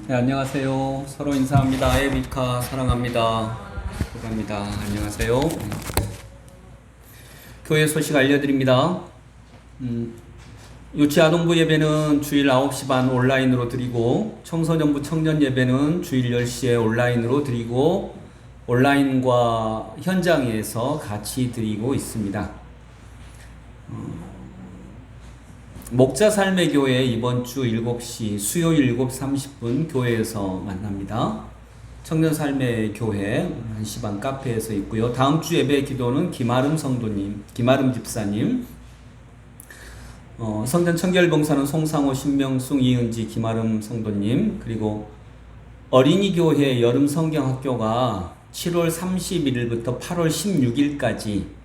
네, 안녕하세요. 서로 인사합니다. 에비카 사랑합니다. 감사합니다. 안녕하세요. 교회 소식 알려드립니다. 유치아동부 예배는 주일 9시 반 온라인으로 드리고, 청소년부 청년 예배는 주일 10시에 온라인으로 드리고, 온라인과 현장에서 같이 드리고 있습니다. 목자 삶의 교회 이번 주 7시 수요일 7시 30분 교회에서 만납니다. 청년 삶의 교회 1시 반 카페에서 있고요. 다음 주 예배 기도는 김아름 성도님, 김아름 집사님, 성전 청결봉사는 송상호, 신명숙, 이은지, 김아름 성도님, 그리고 어린이 교회 여름 성경학교가 7월 31일부터 8월 16일까지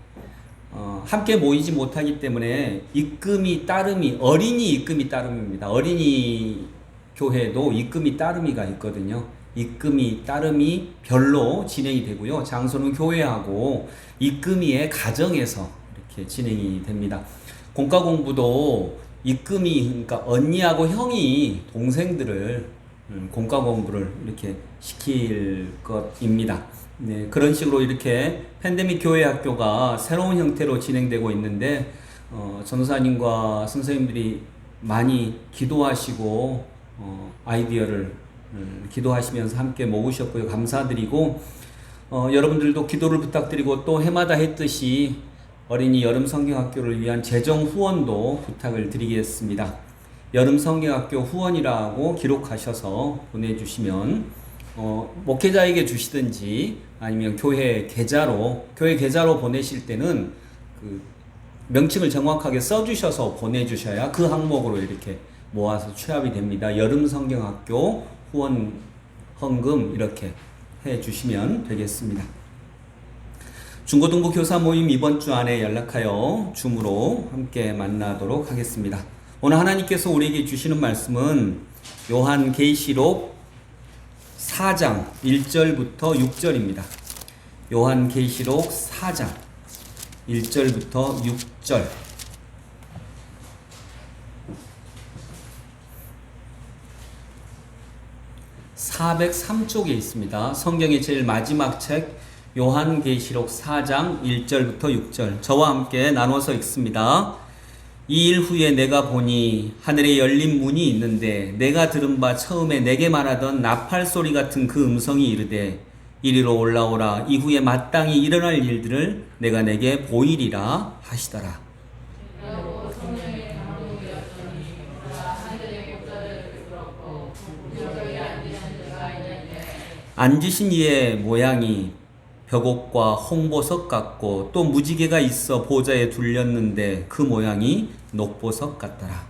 함께 모이지 못하기 때문에 입금이 따름이, 어린이 입금이 따름입니다. 어린이 교회도 입금이 따름이가 있거든요. 입금이 따름이 별로 진행이 되고요. 장소는 교회하고 입금이의 가정에서 이렇게 진행이 됩니다. 공과 공부도 입금이, 그러니까 언니하고 형이 동생들을 공과 공부를 이렇게 시킬 것입니다. 네, 그런 식으로 이렇게 팬데믹 교회 학교가 새로운 형태로 진행되고 있는데, 전도사님과 선생님들이 많이 기도하시고, 아이디어를 기도하시면서 함께 모으셨고요. 감사드리고, 여러분들도 기도를 부탁드리고, 또 해마다 했듯이 어린이 여름 성경학교를 위한 재정 후원도 부탁을 드리겠습니다. 여름 성경학교 후원이라고 기록하셔서 보내주시면 목회자에게 주시든지 아니면 교회 계좌로 보내실 때는 그 명칭을 정확하게 써주셔서 보내주셔야 그 항목으로 이렇게 모아서 취합이 됩니다. 여름 성경학교 후원 헌금 이렇게 해주시면 되겠습니다. 중고등부 교사 모임 이번 주 안에 연락하여 줌으로 함께 만나도록 하겠습니다. 오늘 하나님께서 우리에게 주시는 말씀은 요한계시록 4장 1절부터 6절입니다. 요한계시록 4장 1절부터 6절. (403쪽에) 있습니다. 성경의 제일 마지막 책 요한계시록 4장 1절부터 6절. 저와 함께 나눠서 읽습니다. 이 일 후에 내가 보니 하늘에 열린 문이 있는데, 내가 들은 바 처음에 내게 말하던 나팔 소리 같은 그 음성이 이르되, 이리로 올라오라. 이후에 마땅히 일어날 일들을 내가 내게 보이리라 하시더라. 앉으신 이의 모양이 벽옥과 홍보석 같고, 또 무지개가 있어 보좌에 둘렸는데 그 모양이 녹보석 같더라.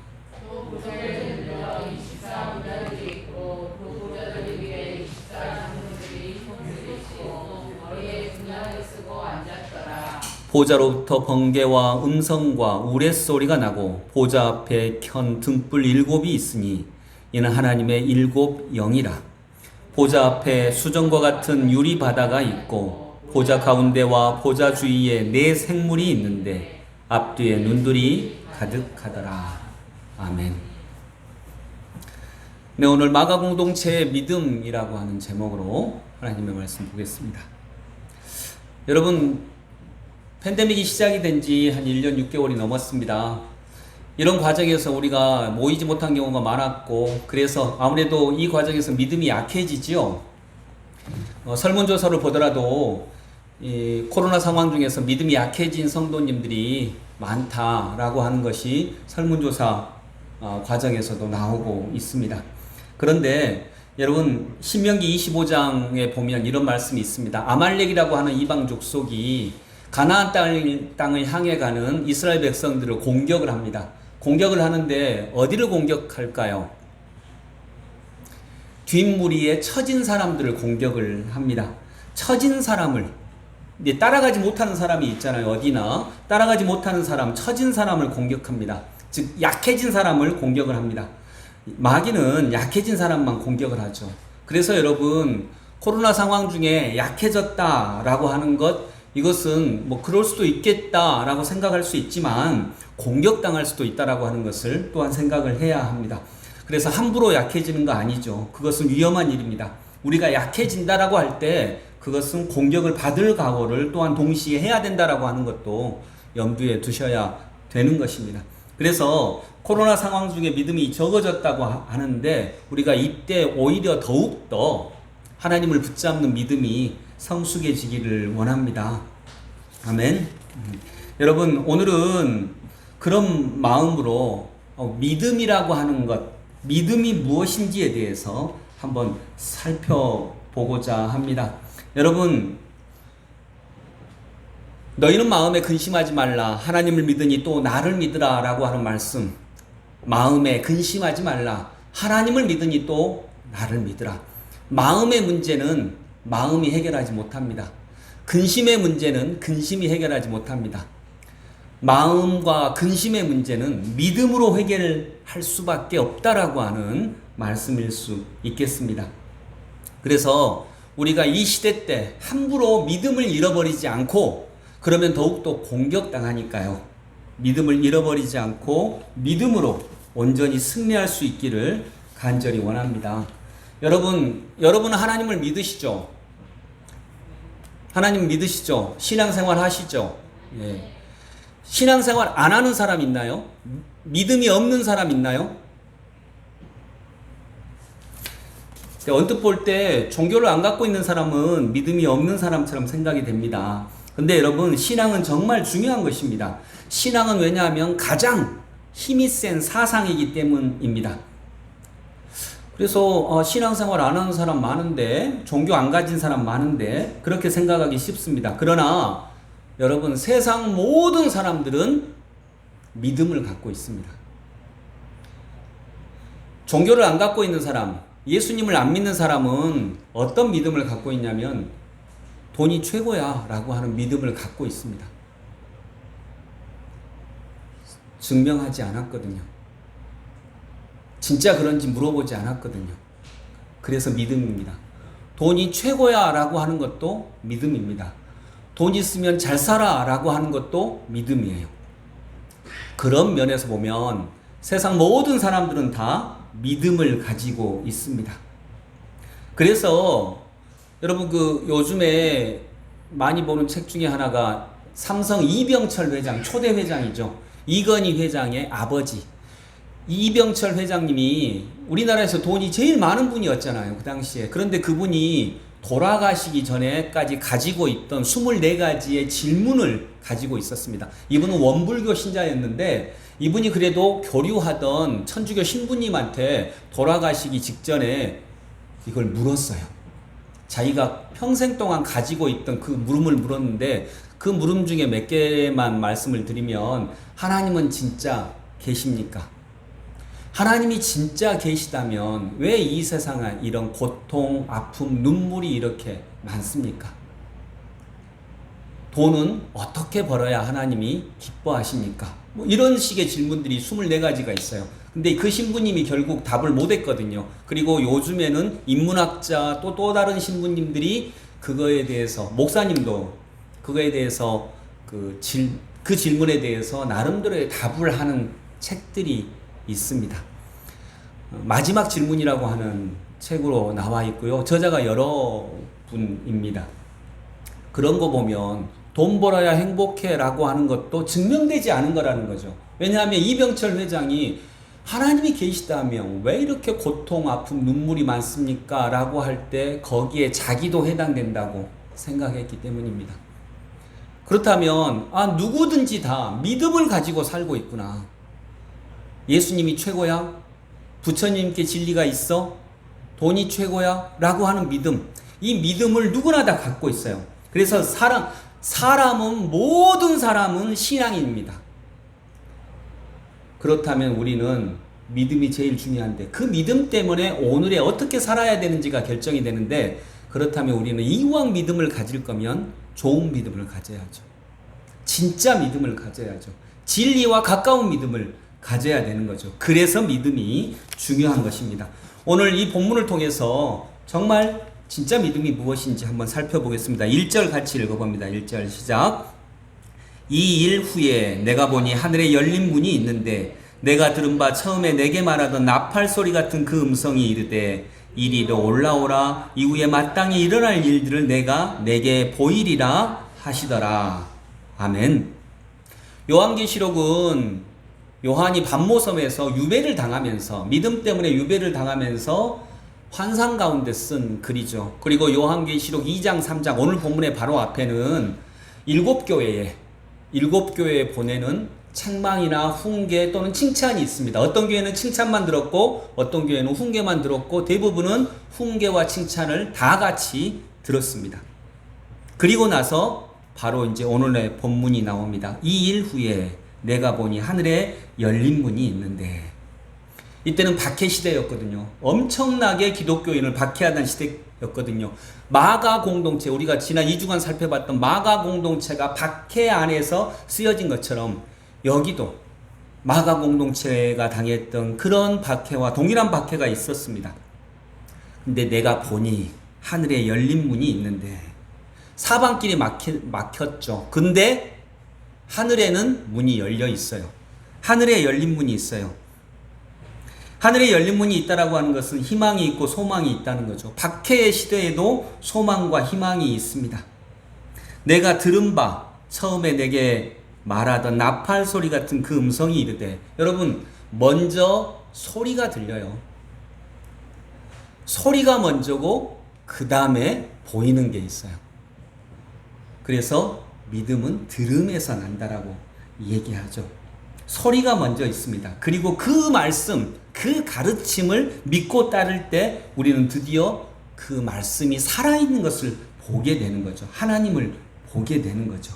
보좌로부터 번개와 음성과 우레소리가 나고, 보좌 앞에 켠 등불 7이 있으니 이는 하나님의 7 영이라. 보좌 앞에 수정과 같은 유리 바다가 있고, 보좌 가운데와 보좌 주위에 4 생물이 있는데 앞뒤에 눈들이 가득하더라. 아멘. 네, 오늘 마가 공동체의 믿음이라고 하는 제목으로 하나님의 말씀 보겠습니다. 여러분, 팬데믹이 시작이 된 지 한 1년 6개월이 넘었습니다. 이런 과정에서 우리가 모이지 못한 경우가 많았고, 그래서 아무래도 이 과정에서 믿음이 약해지죠. 설문조사를 보더라도 이 코로나 상황 중에서 믿음이 약해진 성도님들이 많다라고 하는 것이 설문조사 과정에서도 나오고 있습니다. 그런데 여러분, 신명기 25장에 보면 이런 말씀이 있습니다. 아말렉이라고 하는 이방 족속이 가나안 땅을 향해 가는 이스라엘 백성들을 공격을 합니다. 공격을 하는데 어디를 공격할까요? 뒷무리에 처진 사람들을 공격을 합니다. 처진 사람을, 따라가지 못하는 사람이 있잖아요. 어디나 따라가지 못하는 사람, 처진 사람을 공격합니다. 즉 약해진 사람을 공격을 합니다. 마귀는 약해진 사람만 공격을 하죠. 그래서 여러분, 코로나 상황 중에 약해졌다라고 하는 것, 이것은 뭐 그럴 수도 있겠다라고 생각할 수 있지만 공격당할 수도 있다라고 하는 것을 또한 생각을 해야 합니다. 그래서 함부로 약해지는 거 아니죠. 그것은 위험한 일입니다. 우리가 약해진다라고 할 때 그것은 공격을 받을 각오를 또한 동시에 해야 된다라고 하는 것도 염두에 두셔야 되는 것입니다. 그래서 코로나 상황 중에 믿음이 적어졌다고 하는데 우리가 이때 오히려 더욱더 하나님을 붙잡는 믿음이 성숙해지기를 원합니다. 아멘. 여러분, 오늘은 그런 마음으로 믿음이라고 하는 것, 믿음이 무엇인지에 대해서 한번 살펴보고자 합니다. 여러분, 너희는 마음에 근심하지 말라. 하나님을 믿으니 또 나를 믿으라 라고 하는 말씀. 마음에 근심하지 말라. 하나님을 믿으니 또 나를 믿으라. 마음의 문제는 마음이 해결하지 못합니다. 근심의 문제는 근심이 해결하지 못합니다. 마음과 근심의 문제는 믿음으로 해결할 수밖에 없다라고 하는 말씀일 수 있겠습니다. 그래서 우리가 이 시대 때 함부로 믿음을 잃어버리지 않고, 그러면 더욱더 공격당하니까요. 믿음을 잃어버리지 않고 믿음으로 온전히 승리할 수 있기를 간절히 원합니다. 여러분은 하나님을 믿으시죠? 하나님 믿으시죠? 신앙생활 하시죠? 예. 신앙생활 안 하는 사람 있나요? 믿음이 없는 사람 있나요? 언뜻 볼 때 종교를 안 갖고 있는 사람은 믿음이 없는 사람처럼 생각이 됩니다. 근데 여러분, 신앙은 정말 중요한 것입니다. 신앙은 왜냐하면 가장 힘이 센 사상이기 때문입니다. 그래서 신앙생활 안 하는 사람 많은데, 종교 안 가진 사람 많은데 그렇게 생각하기 쉽습니다. 그러나 여러분, 세상 모든 사람들은 믿음을 갖고 있습니다. 종교를 안 갖고 있는 사람, 예수님을 안 믿는 사람은 어떤 믿음을 갖고 있냐면 돈이 최고야 라고 하는 믿음을 갖고 있습니다. 증명하지 않았거든요. 진짜 그런지 물어보지 않았거든요. 그래서 믿음입니다. 돈이 최고야 라고 하는 것도 믿음입니다. 돈 있으면 잘 살아 라고 하는 것도 믿음이에요. 그런 면에서 보면 세상 모든 사람들은 다 믿음을 가지고 있습니다. 그래서 여러분, 요즘에 많이 보는 책 중에 하나가 삼성 이병철 회장, 초대 회장이죠. 이건희 회장의 아버지. 이병철 회장님이 우리나라에서 돈이 제일 많은 분이었잖아요, 그 당시에. 그런데 그분이 돌아가시기 전에까지 가지고 있던 24가지의 질문을 가지고 있었습니다. 이분은 원불교 신자였는데 이분이 그래도 교류하던 천주교 신부님한테 돌아가시기 직전에 이걸 물었어요. 자기가 평생 동안 가지고 있던 그 물음을 물었는데, 그 물음 중에 몇 개만 말씀을 드리면, 하나님은 진짜 계십니까? 하나님이 진짜 계시다면 왜 이 세상에 이런 고통, 아픔, 눈물이 이렇게 많습니까? 돈은 어떻게 벌어야 하나님이 기뻐하십니까? 뭐 이런 식의 질문들이 24가지가 있어요. 근데 그 신부님이 결국 답을 못했거든요. 그리고 요즘에는 인문학자 또 다른 신부님들이 그거에 대해서, 목사님도 그거에 대해서 그 질문에 대해서 나름대로의 답을 하는 책들이 있습니다. 마지막 질문이라고 하는 책으로 나와 있고요. 저자가 여러 분입니다. 그런 거 보면 돈 벌어야 행복해 라고 하는 것도 증명되지 않은 거라는 거죠. 왜냐하면 이병철 회장이 하나님이 계시다면 왜 이렇게 고통, 아픔, 눈물이 많습니까? 라고 할 때 거기에 자기도 해당된다고 생각했기 때문입니다. 그렇다면 누구든지 다 믿음을 가지고 살고 있구나. 예수님이 최고야? 부처님께 진리가 있어? 돈이 최고야? 라고 하는 믿음. 이 믿음을 누구나 다 갖고 있어요. 그래서 모든 사람은 신앙인입니다. 그렇다면 우리는 믿음이 제일 중요한데, 그 믿음 때문에 오늘에 어떻게 살아야 되는지가 결정이 되는데, 그렇다면 우리는 이왕 믿음을 가질 거면 좋은 믿음을 가져야죠. 진짜 믿음을 가져야죠. 진리와 가까운 믿음을 가져야 되는 거죠. 그래서 믿음이 중요한 것입니다. 오늘 이 본문을 통해서 정말 진짜 믿음이 무엇인지 한번 살펴보겠습니다. 1절 같이 읽어봅니다. 1절 시작. 이 일 후에 내가 보니 하늘에 열린 문이 있는데 내가 들은 바 처음에 내게 말하던 나팔 소리 같은 그 음성이 이르되 이리로 올라오라. 이후에 마땅히 일어날 일들을 내가 내게 보이리라 하시더라. 아멘. 요한계시록은 요한이 반모섬에서 유배를 당하면서, 믿음 때문에 유배를 당하면서 환상 가운데 쓴 글이죠. 그리고 요한계시록 2장 3장 오늘 본문의 바로 앞에는 일곱 교회에 보내는 책망이나 훈계 또는 칭찬이 있습니다. 어떤 교회는 칭찬만 들었고 어떤 교회는 훈계만 들었고 대부분은 훈계와 칭찬을 다 같이 들었습니다. 그리고 나서 바로 이제 오늘의 본문이 나옵니다. 이 일 후에 내가 보니 하늘에 열린 문이 있는데, 이때는 박해 시대였거든요. 엄청나게 기독교인을 박해하던 시대였거든요. 마가 공동체, 우리가 지난 2주간 살펴봤던 마가 공동체가 박해 안에서 쓰여진 것처럼 여기도 마가 공동체가 당했던 그런 박해와 동일한 박해가 있었습니다. 근데 내가 보니 하늘에 열린 문이 있는데, 사방길이 막혔죠. 근데 하늘에는 문이 열려 있어요. 하늘에 열린 문이 있어요. 하늘에 열린 문이 있다라고 하는 것은 희망이 있고 소망이 있다는 거죠. 박해의 시대에도 소망과 희망이 있습니다. 내가 들은 바 처음에 내게 말하던 나팔 소리 같은 그 음성이 이르되, 여러분 먼저 소리가 들려요. 소리가 먼저고 그 다음에 보이는 게 있어요. 그래서 믿음은 들음에서 난다라고 얘기하죠. 소리가 먼저 있습니다. 그리고 그 말씀, 그 가르침을 믿고 따를 때 우리는 드디어 그 말씀이 살아있는 것을 보게 되는 거죠. 하나님을 보게 되는 거죠.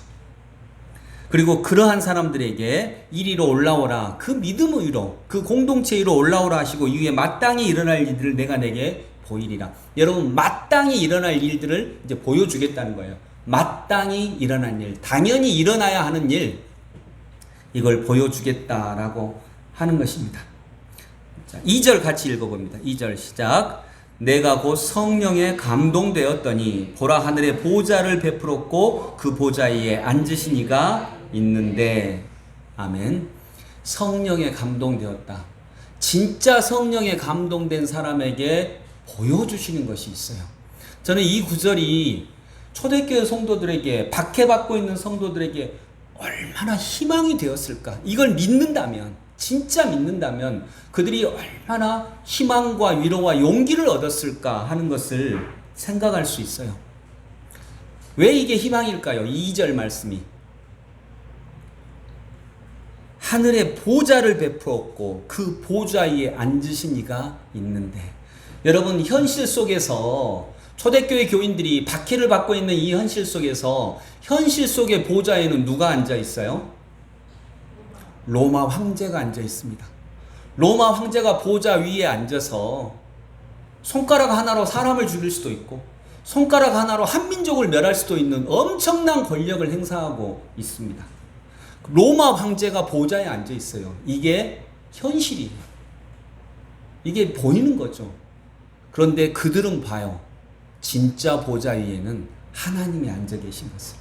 그리고 그러한 사람들에게 이리로 올라오라. 그 믿음의 위로, 그 공동체 위로 올라오라 하시고 이후에 마땅히 일어날 일들을 내가 내게 보이리라. 여러분, 마땅히 일어날 일들을 이제 보여주겠다는 거예요. 마땅히 일어난 일, 당연히 일어나야 하는 일, 이걸 보여주겠다라고 하는 것입니다. 자, 2절 같이 읽어봅니다. 2절 시작. 내가 곧 성령에 감동되었더니 보라 하늘에 보좌를 베풀었고 그 보좌 위에 앉으신 이가 있는데. 아멘. 성령에 감동되었다. 진짜 성령에 감동된 사람에게 보여주시는 것이 있어요. 저는 이 구절이 초대교회 성도들에게, 박해받고 있는 성도들에게 얼마나 희망이 되었을까. 이걸 믿는다면, 진짜 믿는다면 그들이 얼마나 희망과 위로와 용기를 얻었을까 하는 것을 생각할 수 있어요. 왜 이게 희망일까요? 2절 말씀이 하늘에 보좌를 베풀었고 그 보좌 위에 앉으신 이가 있는데, 여러분 현실 속에서 초대교회 교인들이 박해를 받고 있는 이 현실 속에서 현실 속의 보좌에는 누가 앉아 있어요? 로마 황제가 앉아 있습니다. 로마 황제가 보좌 위에 앉아서 손가락 하나로 사람을 죽일 수도 있고 손가락 하나로 한 민족을 멸할 수도 있는 엄청난 권력을 행사하고 있습니다. 로마 황제가 보좌에 앉아 있어요. 이게 현실이에요. 이게 보이는 거죠. 그런데 그들은 봐요. 진짜 보좌 위에는 하나님이 앉아 계신 것을,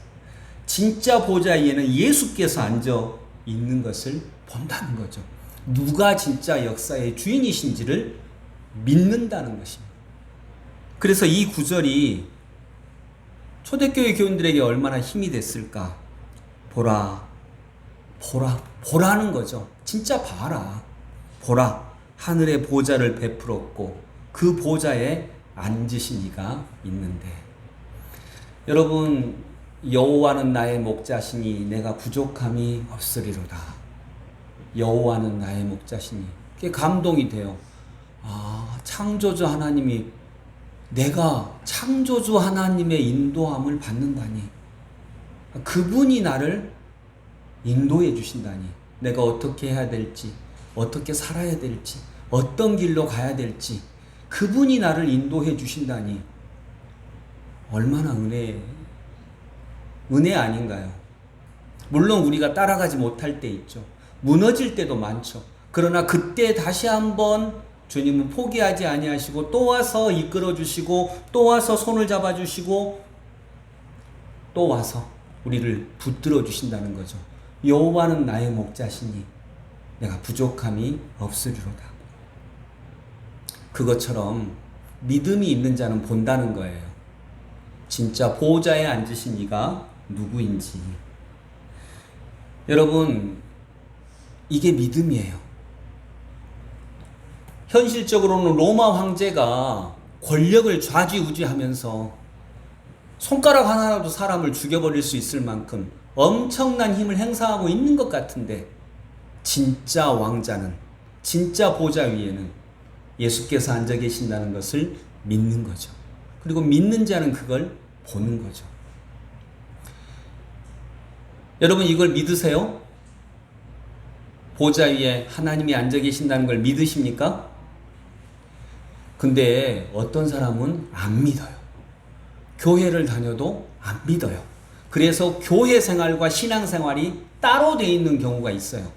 진짜 보좌 위에는 예수께서 앉아 있는 것을 본다는 거죠. 누가 진짜 역사의 주인이신지를 믿는다는 것입니다. 그래서 이 구절이 초대교회 교인들에게 얼마나 힘이 됐을까. 보라는 거죠. 진짜 봐라. 보라, 하늘의 보좌를 베풀었고 그 보좌에 앉으신 이가 있는데. 여러분, 여호와는 나의 목자시니 내가 부족함이 없으리로다. 여호와는 나의 목자시니. 그게 감동이 돼요. 아, 창조주 하나님이, 내가 창조주 하나님의 인도함을 받는다니, 그분이 나를 인도해 주신다니, 내가 어떻게 해야 될지, 어떻게 살아야 될지, 어떤 길로 가야 될지 그분이 나를 인도해 주신다니 얼마나 은혜 아닌가요? 물론 우리가 따라가지 못할 때 있죠. 무너질 때도 많죠. 그러나 그때 다시 한번 주님은 포기하지 아니하시고 또 와서 이끌어 주시고 또 와서 손을 잡아 주시고 또 와서 우리를 붙들어 주신다는 거죠. 여호와는 나의 목자시니 내가 부족함이 없으리로다. 그것처럼 믿음이 있는 자는 본다는 거예요. 진짜 보호자에 앉으신 이가 누구인지. 여러분, 이게 믿음이에요. 현실적으로는 로마 황제가 권력을 좌지우지하면서 손가락 하나라도 사람을 죽여버릴 수 있을 만큼 엄청난 힘을 행사하고 있는 것 같은데, 진짜 왕자는, 진짜 보좌 위에는 예수께서 앉아 계신다는 것을 믿는 거죠. 그리고 믿는 자는 그걸 보는 거죠. 여러분, 이걸 믿으세요? 보좌 위에 하나님이 앉아 계신다는 걸 믿으십니까? 근데 어떤 사람은 안 믿어요. 교회를 다녀도 안 믿어요. 그래서 교회 생활과 신앙 생활이 따로 돼 있는 경우가 있어요.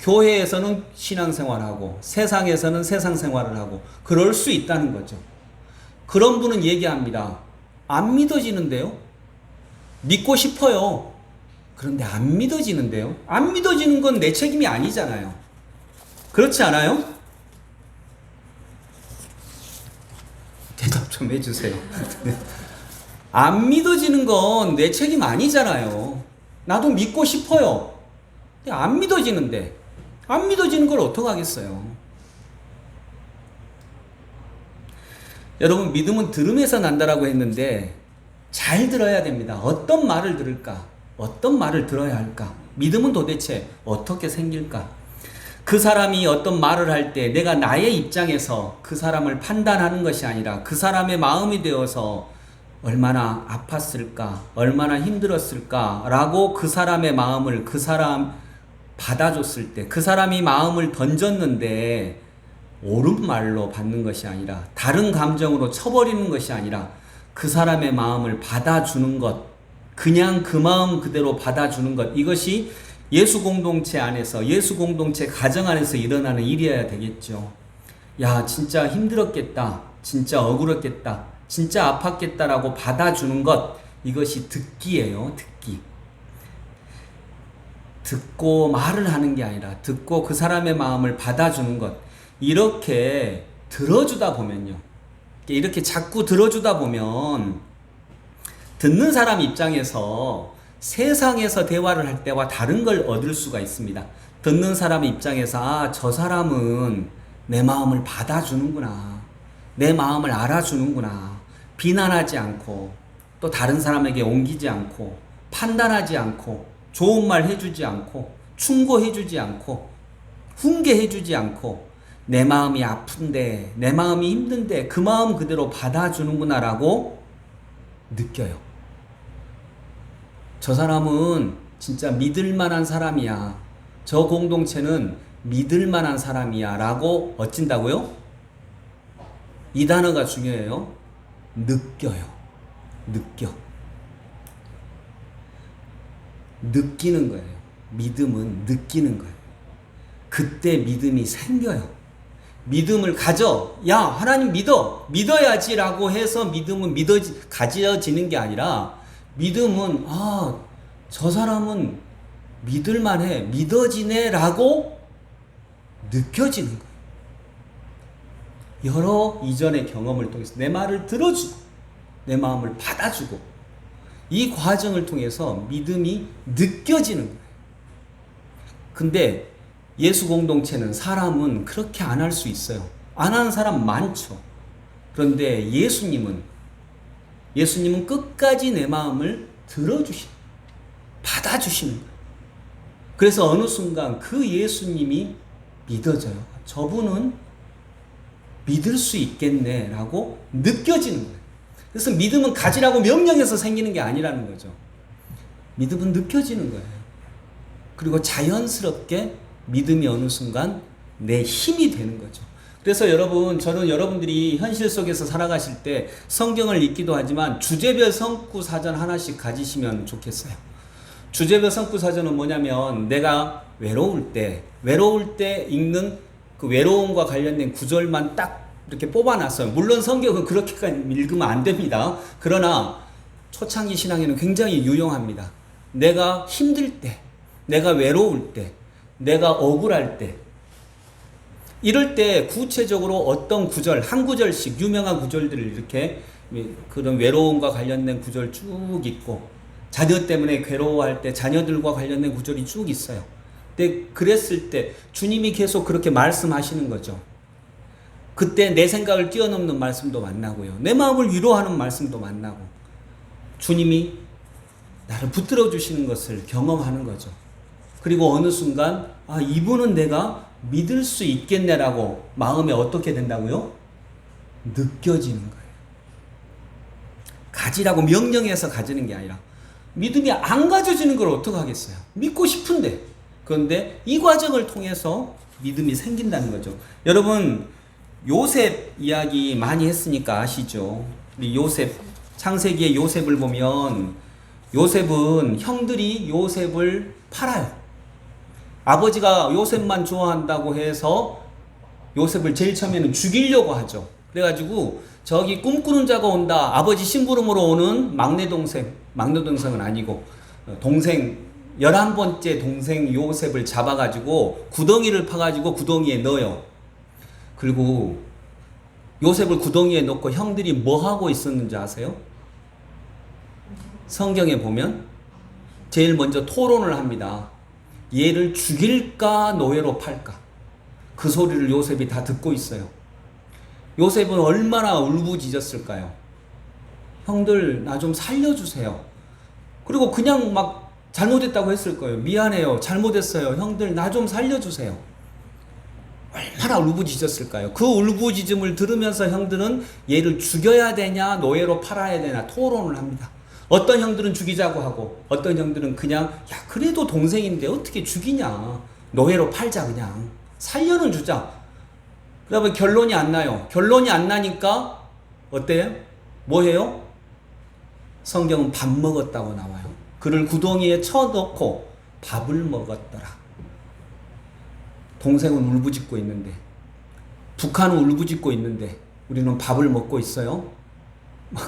교회에서는 신앙 생활하고 세상에서는 세상 생활을 하고 그럴 수 있다는 거죠. 그런 분은 얘기합니다. 안 믿어지는데요? 믿고 싶어요. 그런데 안 믿어지는데요? 안 믿어지는 건 내 책임이 아니잖아요. 그렇지 않아요? 대답 좀 해주세요. 안 믿어지는 건 내 책임 아니잖아요. 나도 믿고 싶어요. 근데 안 믿어지는데, 안 믿어지는 걸 어떡하겠어요? 여러분, 믿음은 들음에서 난다라고 했는데 잘 들어야 됩니다. 어떤 말을 들을까? 어떤 말을 들어야 할까? 믿음은 도대체 어떻게 생길까? 그 사람이 어떤 말을 할 때 내가 나의 입장에서 그 사람을 판단하는 것이 아니라 그 사람의 마음이 되어서 얼마나 아팠을까? 얼마나 힘들었을까? 라고 그 사람의 마음을 그 사람 받아줬을 때, 그 사람이 마음을 던졌는데 옳은 말로 받는 것이 아니라, 다른 감정으로 쳐버리는 것이 아니라 그 사람의 마음을 받아주는 것, 그냥 그 마음 그대로 받아주는 것, 이것이 예수 공동체 안에서, 예수 공동체 가정 안에서 일어나는 일이어야 되겠죠. 야, 진짜 힘들었겠다, 진짜 억울했겠다, 진짜 아팠겠다라고 받아주는 것, 이것이 듣기예요. 듣기. 듣고 말을 하는 게 아니라 듣고 그 사람의 마음을 받아주는 것, 이렇게 들어주다 보면요, 이렇게 자꾸 들어주다 보면 듣는 사람 입장에서 세상에서 대화를 할 때와 다른 걸 얻을 수가 있습니다. 듣는 사람 입장에서 아, 저 사람은 내 마음을 받아주는구나, 내 마음을 알아주는구나, 비난하지 않고 또 다른 사람에게 옮기지 않고 판단하지 않고 좋은 말 해주지 않고 충고해주지 않고 훈계해주지 않고 내 마음이 아픈데, 내 마음이 힘든데 그 마음 그대로 받아주는구나 라고 느껴요. 저 사람은 진짜 믿을 만한 사람이야, 저 공동체는 믿을 만한 사람이야 라고 어찐다고요? 이 단어가 중요해요. 느껴요. 느껴. 느끼는 거예요. 믿음은 느끼는 거예요. 그때 믿음이 생겨요. 믿음을 가져. 야, 하나님 믿어. 믿어야지 라고 해서 믿음은 가져지는 게 아니라, 믿음은 아, 저 사람은 믿을만해, 믿어지네 라고 느껴지는 거예요. 여러 이전의 경험을 통해서 내 말을 들어주고 내 마음을 받아주고, 이 과정을 통해서 믿음이 느껴지는 거예요. 근데 예수 공동체는, 사람은 그렇게 안 할 수 있어요. 안 하는 사람 많죠. 그런데 예수님은 끝까지 내 마음을 들어주시는, 받아주시는 거예요. 그래서 어느 순간 그 예수님이 믿어져요. 저분은 믿을 수 있겠네 라고 느껴지는 거예요. 그래서 믿음은 가지라고 명령해서 생기는 게 아니라는 거죠. 믿음은 느껴지는 거예요. 그리고 자연스럽게 믿음이 어느 순간 내 힘이 되는 거죠. 그래서 여러분, 저는 여러분들이 현실 속에서 살아가실 때 성경을 읽기도 하지만 주제별 성구 사전 하나씩 가지시면 좋겠어요. 주제별 성구 사전은 뭐냐면, 내가 외로울 때 읽는 그 외로움과 관련된 구절만 딱 이렇게 뽑아놨어요. 물론 성경은 그렇게까지 읽으면 안 됩니다. 그러나 초창기 신앙에는 굉장히 유용합니다. 내가 힘들 때, 내가 외로울 때, 내가 억울할 때, 이럴 때 구체적으로 어떤 구절, 한 구절씩 유명한 구절들을 이렇게 그런 외로움과 관련된 구절 쭉 있고, 자녀 때문에 괴로워할 때 자녀들과 관련된 구절이 쭉 있어요. 근데 그랬을 때 주님이 계속 그렇게 말씀하시는 거죠. 그때 내 생각을 뛰어넘는 말씀도 만나고요. 내 마음을 위로하는 말씀도 만나고, 주님이 나를 붙들어 주시는 것을 경험하는 거죠. 그리고 어느 순간 이분은 내가 믿을 수 있겠네라고 마음에 어떻게 된다고요? 느껴지는 거예요. 가지라고 명령해서 가지는 게 아니라 믿음이 안 가져지는 걸 어떡하겠어요? 믿고 싶은데. 그런데 이 과정을 통해서 믿음이 생긴다는 거죠. 여러분, 요셉 이야기 많이 했으니까 아시죠? 우리 요셉, 창세기의 요셉을 보면 요셉은 형들이 요셉을 팔아요. 아버지가 요셉만 좋아한다고 해서 요셉을 제일 처음에는 죽이려고 하죠. 그래가지고 저기 꿈꾸는 자가 온다, 아버지 심부름으로 오는 막내 동생은 아니고 동생 11번째 동생 요셉을 잡아가지고 구덩이를 파가지고 구덩이에 넣어요. 그리고 요셉을 구덩이에 넣고 형들이 뭐 하고 있었는지 아세요? 성경에 보면 제일 먼저 토론을 합니다. 얘를 죽일까 노예로 팔까? 그 소리를 요셉이 다 듣고 있어요. 요셉은 얼마나 울부짖었을까요? 형들 나 좀 살려주세요. 그리고 그냥 막 잘못했다고 했을 거예요. 미안해요. 잘못했어요. 형들 나 좀 살려주세요. 얼마나 울부짖었을까요? 그 울부짖음을 들으면서 형들은 얘를 죽여야 되냐 노예로 팔아야 되냐 토론을 합니다. 어떤 형들은 죽이자고 하고 어떤 형들은 그냥 야 그래도 동생인데 어떻게 죽이냐, 노예로 팔자, 그냥 살려는 주자. 그 다음에 결론이 안 나요. 결론이 안 나니까 어때요? 뭐 해요? 성경은 밥 먹었다고 나와요. 그를 구덩이에 쳐넣고 밥을 먹었더라. 동생은 울부짖고 있는데, 북한은 울부짖고 있는데 우리는 밥을 먹고 있어요?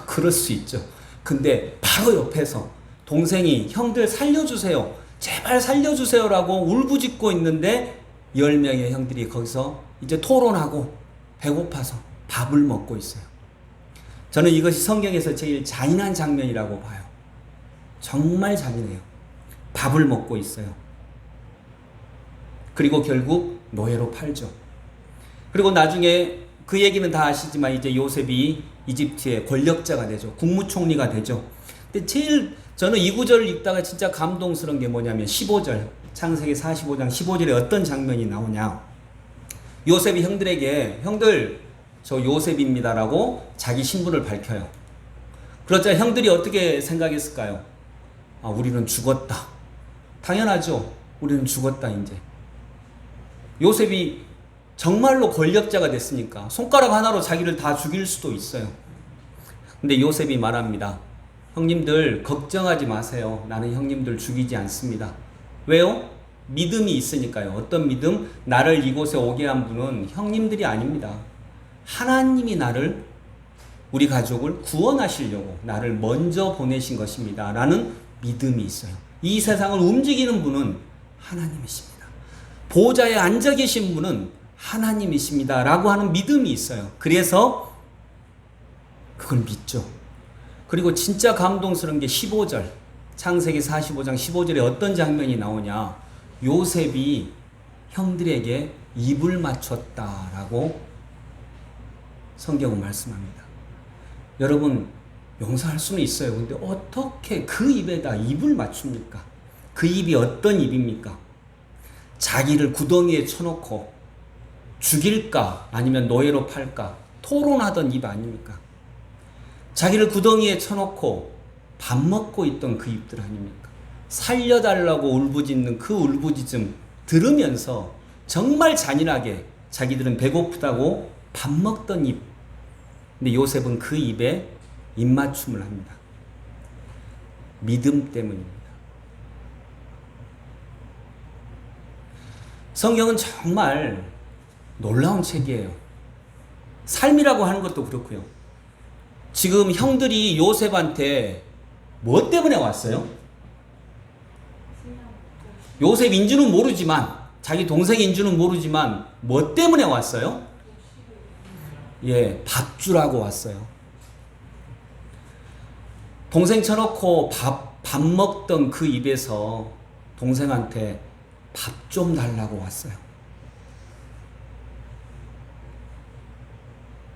그럴 수 있죠. 근데 바로 옆에서 동생이 형들 살려주세요, 제발 살려주세요라고 울부짖고 있는데 10명의 형들이 거기서 이제 토론하고 배고파서 밥을 먹고 있어요. 저는 이것이 성경에서 제일 잔인한 장면이라고 봐요. 정말 잔인해요. 밥을 먹고 있어요. 그리고 결국 노예로 팔죠. 그리고 나중에 그 얘기는 다 아시지만 이제 요셉이 이집트의 권력자가 되죠. 국무총리가 되죠. 근데 제일 저는 이 구절을 읽다가 진짜 감동스러운 게 뭐냐면 15절, 창세기 45장 15절에 어떤 장면이 나오냐. 요셉이 형들에게 형들 저 요셉입니다라고 자기 신분을 밝혀요. 그러자 형들이 어떻게 생각했을까요? 우리는 죽었다. 당연하죠. 우리는 죽었다 이제. 요셉이 정말로 권력자가 됐으니까 손가락 하나로 자기를 다 죽일 수도 있어요. 근데 요셉이 말합니다. 형님들 걱정하지 마세요. 나는 형님들 죽이지 않습니다. 왜요? 믿음이 있으니까요. 어떤 믿음? 나를 이곳에 오게 한 분은 형님들이 아닙니다. 하나님이 나를, 우리 가족을 구원하시려고 나를 먼저 보내신 것입니다. 라는 믿음이 있어요. 이 세상을 움직이는 분은 하나님이십니다. 보좌에 앉아 계신 분은 하나님이십니다. 라고 하는 믿음이 있어요. 그래서 그걸 믿죠. 그리고 진짜 감동스러운 게 15절, 창세기 45장 15절에 어떤 장면이 나오냐. 요셉이 형들에게 입을 맞췄다라고 성경은 말씀합니다. 여러분, 용서할 수는 있어요. 근데 어떻게 그 입에다 입을 맞춥니까? 그 입이 어떤 입입니까? 자기를 구덩이에 쳐놓고 죽일까 아니면 노예로 팔까 토론하던 입 아닙니까? 자기를 구덩이에 쳐놓고 밥 먹고 있던 그 입들 아닙니까? 살려달라고 울부짖는 그 울부짖음 들으면서 정말 잔인하게 자기들은 배고프다고 밥 먹던 입. 근데 요셉은 그 입에 입맞춤을 합니다. 믿음 때문입니다. 성경은 정말 놀라운 책이에요. 삶이라고 하는 것도 그렇고요. 지금 형들이 요셉한테 뭐 때문에 왔어요? 요셉인지는 모르지만 자기 동생인 줄은 모르지만 뭐 때문에 왔어요? 예, 밥 주라고 왔어요. 동생 쳐놓고 밥 먹던 그 입에서 동생한테 밥 좀 달라고 왔어요.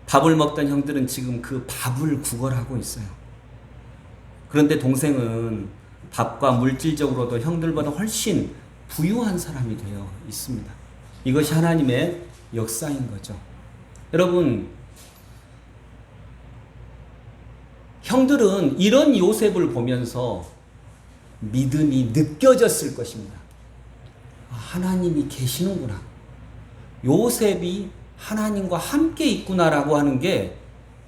밥을 먹던 형들은 지금 그 밥을 구걸하고 있어요. 그런데 동생은 밥과 물질적으로도 형들보다 훨씬 부유한 사람이 되어 있습니다. 이것이 하나님의 역사인 거죠. 여러분, 형들은 이런 요셉을 보면서 믿음이 느껴졌을 것입니다. 하나님이 계시는구나. 요셉이 하나님과 함께 있구나라고 하는 게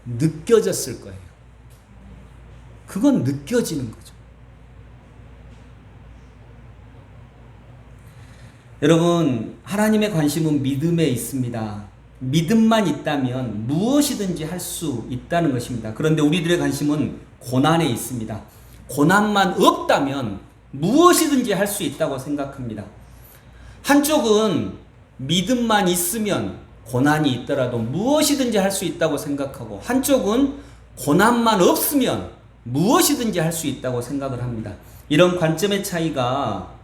느껴졌을 거예요. 그건 느껴지는 거죠. 여러분, 하나님의 관심은 믿음에 있습니다. 믿음만 있다면 무엇이든지 할 수 있다는 것입니다. 그런데 우리들의 관심은 고난에 있습니다. 고난만 없다면 무엇이든지 할 수 있다고 생각합니다. 한쪽은 믿음만 있으면 고난이 있더라도 무엇이든지 할 수 있다고 생각하고, 한쪽은 고난만 없으면 무엇이든지 할 수 있다고 생각을 합니다. 이런 관점의 차이가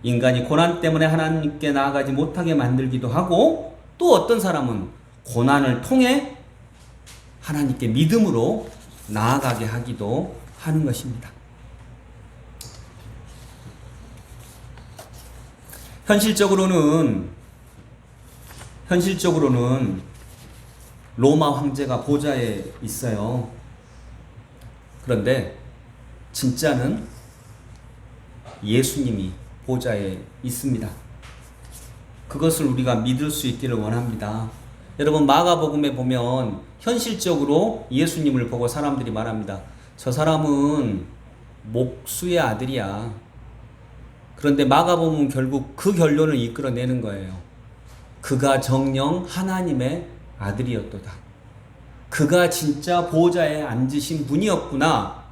인간이 고난 때문에 하나님께 나아가지 못하게 만들기도 하고, 또 어떤 사람은 고난을 통해 하나님께 믿음으로 나아가게 하기도 하는 것입니다. 현실적으로는 로마 황제가 보좌에 있어요. 그런데 진짜는 예수님이 보좌에 있습니다. 그것을 우리가 믿을 수 있기를 원합니다. 여러분, 마가복음에 보면 현실적으로 예수님을 보고 사람들이 말합니다. 저 사람은 목수의 아들이야. 그런데 마가복음은 결국 그 결론을 이끌어내는 거예요. 그가 정녕 하나님의 아들이었도다. 그가 진짜 보좌에 앉으신 분이었구나.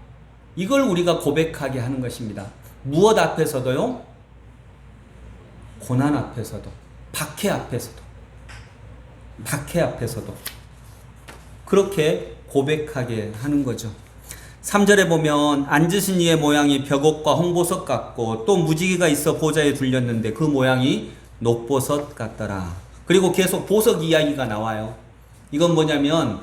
이걸 우리가 고백하게 하는 것입니다. 무엇 앞에서도요? 고난 앞에서도, 박해 앞에서도 그렇게 고백하게 하는 거죠. 3절에 보면 앉으신 이의 모양이 벽옥과 홍보석 같고, 또 무지개가 있어 보좌에 둘렸는데 그 모양이 녹보석 같더라. 그리고 계속 보석 이야기가 나와요. 이건 뭐냐면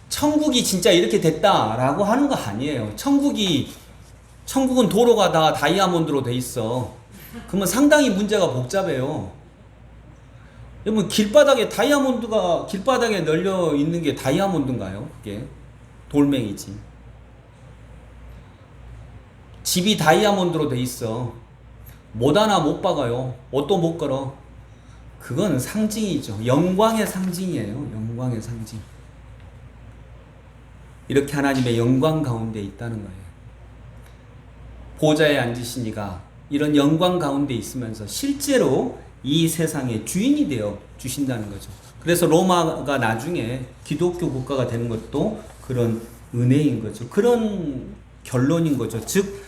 천국이 진짜 이렇게 됐다라고 하는 거 아니에요. 천국은 도로가 다 다이아몬드로 돼 있어. 그러면 상당히 문제가 복잡해요. 여러분, 길바닥에 널려 있는 게 다이아몬드인가요? 그게 돌멩이지. 집이 다이아몬드로 돼 있어. 못 하나 못 박아요. 옷도 못 걸어. 그건 상징이죠. 영광의 상징이에요. 영광의 상징. 이렇게 하나님의 영광 가운데 있다는 거예요. 보좌에 앉으신 이가 이런 영광 가운데 있으면서 실제로 이 세상의 주인이 되어 주신다는 거죠. 그래서 로마가 나중에 기독교 국가가 되는 것도 그런 은혜인 거죠. 그런 결론인 거죠. 즉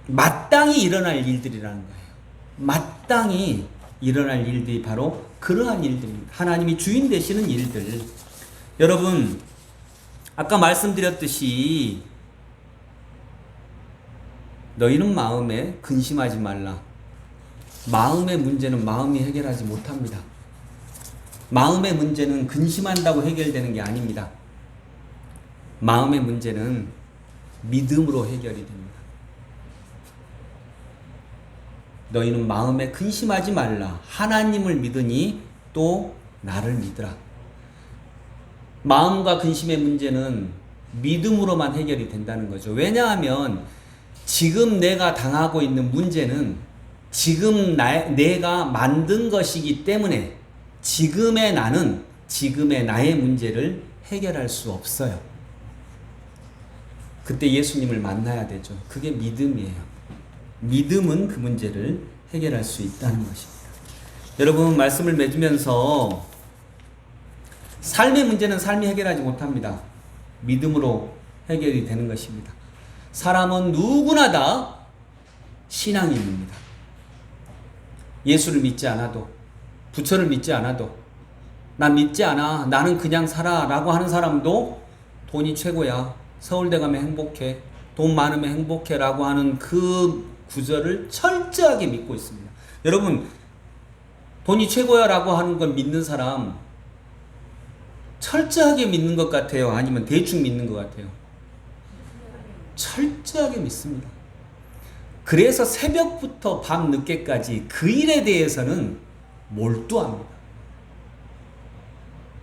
마땅히 일어날 일들이라는 거예요. 마땅히 일어날 일들이 바로 그러한 일들입니다. 하나님이 주인 되시는 일들. 여러분, 아까 말씀드렸듯이 너희는 마음에 근심하지 말라. 마음의 문제는 마음이 해결하지 못합니다. 마음의 문제는 근심한다고 해결되는 게 아닙니다. 마음의 문제는 믿음으로 해결이 됩니다. 너희는 마음에 근심하지 말라. 하나님을 믿으니 또 나를 믿으라. 마음과 근심의 문제는 믿음으로만 해결이 된다는 거죠. 왜냐하면 지금 내가 당하고 있는 문제는 지금 내가 만든 것이기 때문에 지금의 나는 지금의 나의 문제를 해결할 수 없어요. 그때 예수님을 만나야 되죠. 그게 믿음이에요. 믿음은 그 문제를 해결할 수 있다는 것입니다. 여러분, 말씀을 맺으면서 삶의 문제는 삶이 해결하지 못합니다. 믿음으로 해결이 되는 것입니다. 사람은 누구나 다 신앙인입니다. 예수를 믿지 않아도, 부처를 믿지 않아도, 난 믿지 않아, 나는 그냥 살아 라고 하는 사람도 돈이 최고야, 서울대 가면 행복해, 돈 많으면 행복해 라고 하는 그 구절을 철저하게 믿고 있습니다. 여러분, 돈이 최고야 라고 하는 걸 믿는 사람 철저하게 믿는 것 같아요? 아니면 대충 믿는 것 같아요? 철저하게 믿습니다. 그래서 새벽부터 밤 늦게까지 그 일에 대해서는 몰두합니다.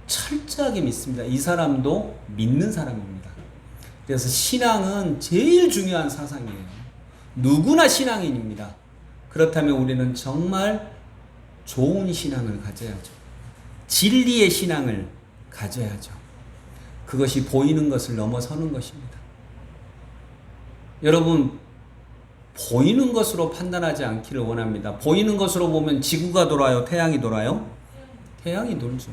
철저하게 믿습니다. 이 사람도 믿는 사람입니다. 그래서 신앙은 제일 중요한 사상이에요. 누구나 신앙인입니다. 그렇다면 우리는 정말 좋은 신앙을 가져야죠. 진리의 신앙을 가져야죠. 그것이 보이는 것을 넘어서는 것입니다. 여러분, 보이는 것으로 판단하지 않기를 원합니다. 보이는 것으로 보면 지구가 돌아요? 태양이 돌아요? 태양이 돌죠.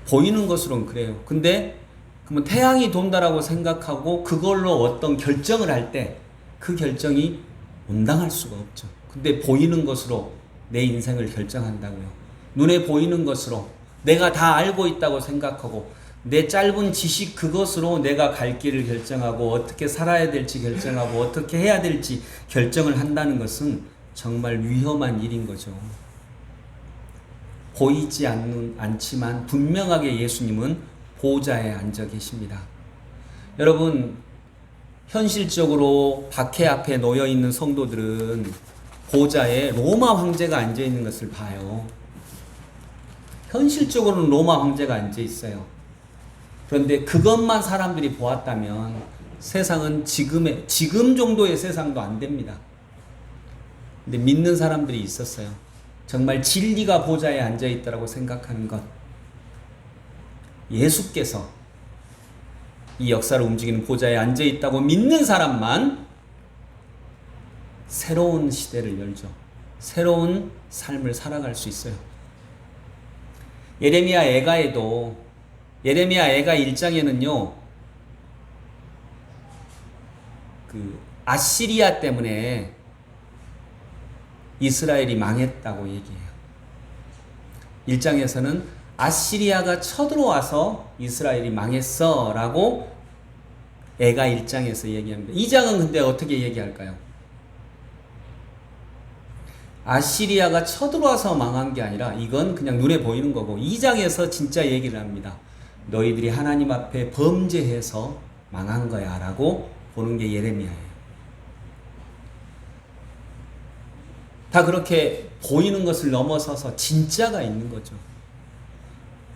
보이는 것으로는 그래요. 근데 그러면 태양이 돈다라고 생각하고 그걸로 어떤 결정을 할 때 그 결정이 온당할 수가 없죠. 근데 보이는 것으로 내 인생을 결정한다고요. 눈에 보이는 것으로 내가 다 알고 있다고 생각하고 내 짧은 지식 그것으로 내가 갈 길을 결정하고 어떻게 살아야 될지 결정하고 어떻게 해야 될지 결정을 한다는 것은 정말 위험한 일인 거죠. 보이지 않지만 분명하게 예수님은 보좌에 앉아 계십니다. 여러분, 현실적으로 박해 앞에 놓여 있는 성도들은 보좌에 로마 황제가 앉아 있는 것을 봐요. 현실적으로는 로마 황제가 앉아 있어요. 그런데 그것만 사람들이 보았다면 세상은 지금 정도의 세상도 안 됩니다. 근데 믿는 사람들이 있었어요. 정말 진리가 보좌에 앉아 있다고 생각하는 것. 예수께서 이 역사를 움직이는 보좌에 앉아 있다고 믿는 사람만 새로운 시대를 열죠. 새로운 삶을 살아갈 수 있어요. 예레미야 애가에도 예레미야 애가 1장에는요. 그 아시리아 때문에 이스라엘이 망했다고 얘기해요. 1장에서는 아시리아가 쳐들어와서 이스라엘이 망했어 라고 애가 1장에서 얘기합니다. 2장은 근데 어떻게 얘기할까요? 아시리아가 쳐들어와서 망한 게 아니라 이건 그냥 눈에 보이는 거고 2장에서 진짜 얘기를 합니다. 너희들이 하나님 앞에 범죄해서 망한 거야 라고 보는 게 예레미야예요. 다 그렇게 보이는 것을 넘어서서 진짜가 있는 거죠.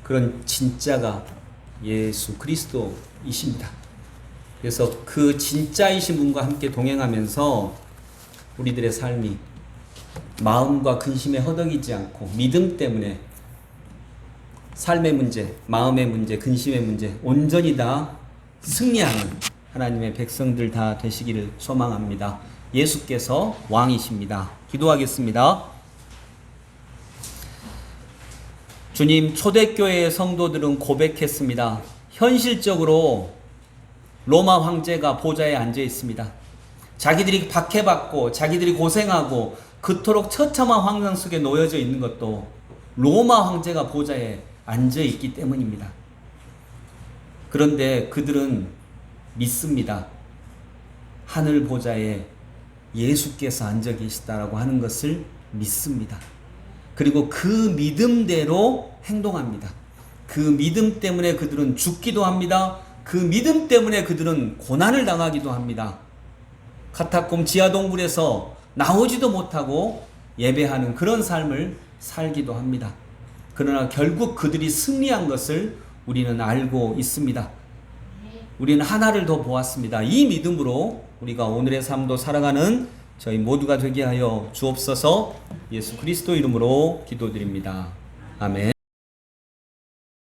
그런 진짜가 예수 그리스도이십니다. 그래서 그 진짜이신 분과 함께 동행하면서 우리들의 삶이 마음과 근심에 허덕이지 않고 믿음 때문에 삶의 문제, 마음의 문제, 근심의 문제 온전히 다 승리하는 하나님의 백성들 다 되시기를 소망합니다. 예수께서 왕이십니다. 기도하겠습니다. 주님, 초대교회의 성도들은 고백했습니다. 현실적으로 로마 황제가 보좌에 앉아 있습니다. 자기들이 박해받고 자기들이 고생하고 그토록 처참한 환경 속에 놓여져 있는 것도 로마 황제가 보좌에 앉아 있기 때문입니다. 그런데 그들은 믿습니다. 하늘 보좌에 예수께서 앉아 계시다라고 하는 것을 믿습니다. 그리고 그 믿음대로 행동합니다. 그 믿음 때문에 그들은 죽기도 합니다. 그 믿음 때문에 그들은 고난을 당하기도 합니다. 카타콤 지하동굴에서 나오지도 못하고 예배하는 그런 삶을 살기도 합니다. 그러나 결국 그들이 승리한 것을 우리는 알고 있습니다. 우리는 하나를 더 보았습니다. 이 믿음으로 우리가 오늘의 삶도 살아가는 저희 모두가 되게 하여 주옵소서. 예수 그리스도 이름으로 기도드립니다. 아멘.